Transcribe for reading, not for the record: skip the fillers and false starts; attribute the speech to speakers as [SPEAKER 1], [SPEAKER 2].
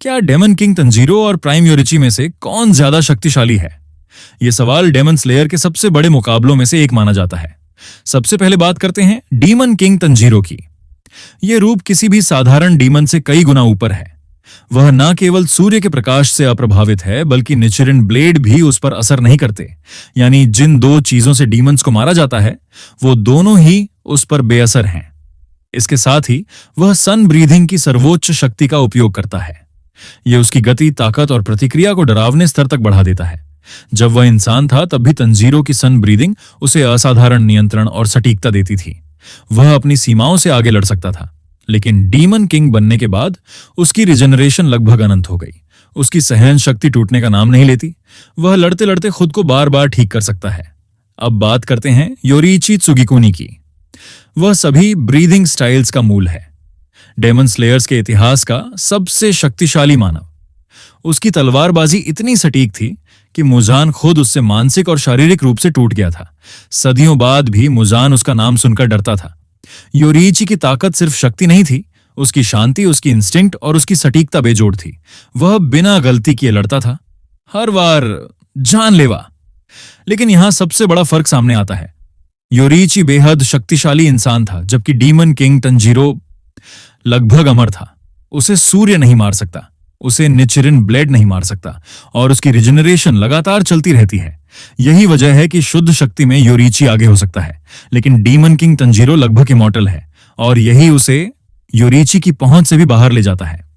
[SPEAKER 1] क्या daemon king Tanjiro और prime Yoriichi में से कौन ज्यादा शक्तिशाली है? ये सवाल डेमन स्लेयर के सबसे बड़े मुकाबलों में से एक माना जाता है। सबसे पहले बात करते हैं डीमन किंग तंजीरो की। यह रूप किसी भी साधारण डीमन से कई गुना ऊपर है। वह न केवल सूर्य के प्रकाश से अप्रभावित है, बल्कि निचिरिन ब्लेड भी उस पर असर नहीं करते। यानी जिन दो चीजों से डीमंस को मारा जाता है, वो दोनों ही उस पर बेअसर हैं। इसके साथ ही वह सन ब्रीथिंग की सर्वोच्च शक्ति का उपयोग करता है। यह उसकी गति, ताकत और प्रतिक्रिया को डरावने स्तर तक बढ़ा देता है। जब वह इंसान था तब भी तंजीरो की सन ब्रीथिंग उसे असाधारण नियंत्रण और सटीकता देती थी। वह अपनी सीमाओं से आगे लड़ सकता था, लेकिन डीमन किंग बनने के बाद उसकी रिजेनरेशन लगभग अनंत हो गई। उसकी सहन शक्ति टूटने का नाम नहीं लेती। वह लड़ते लड़ते खुद को बार बार ठीक कर सकता है। अब बात करते हैं योरीची त्सुगिकुनी की। वह सभी ब्रीदिंग स्टाइल्स का मूल है। डेमन स्लेयर्स के इतिहास का सबसे शक्तिशाली मानव। उसकी तलवारबाजी इतनी सटीक थी कि मुजान खुद उससे मानसिक और शारीरिक रूप से टूट गया था। सदियों बाद भी मुजान उसका नाम सुनकर डरता था। योरीची की ताकत सिर्फ शक्ति नहीं थी, उसकी शांति, उसकी इंस्टिंक्ट और उसकी सटीकता बेजोड़ थी। वह बिना गलती किए लड़ता था, हर बार जानलेवा। लेकिन यहां सबसे बड़ा फर्क सामने आता है। योरीची बेहद शक्तिशाली इंसान था, जबकि डीमन किंग तंजीरो लगभग अमर था। उसे सूर्य नहीं मार सकता, उसे निचिरिन ब्लेड नहीं मार सकता, और उसकी रिजेनरेशन लगातार चलती रहती है। यही वजह है कि शुद्ध शक्ति में योरीची आगे हो सकता है, लेकिन डीमन किंग तंजीरो लगभग इमॉर्टल है, और यही उसे योरीची की पहुंच से भी बाहर ले जाता है।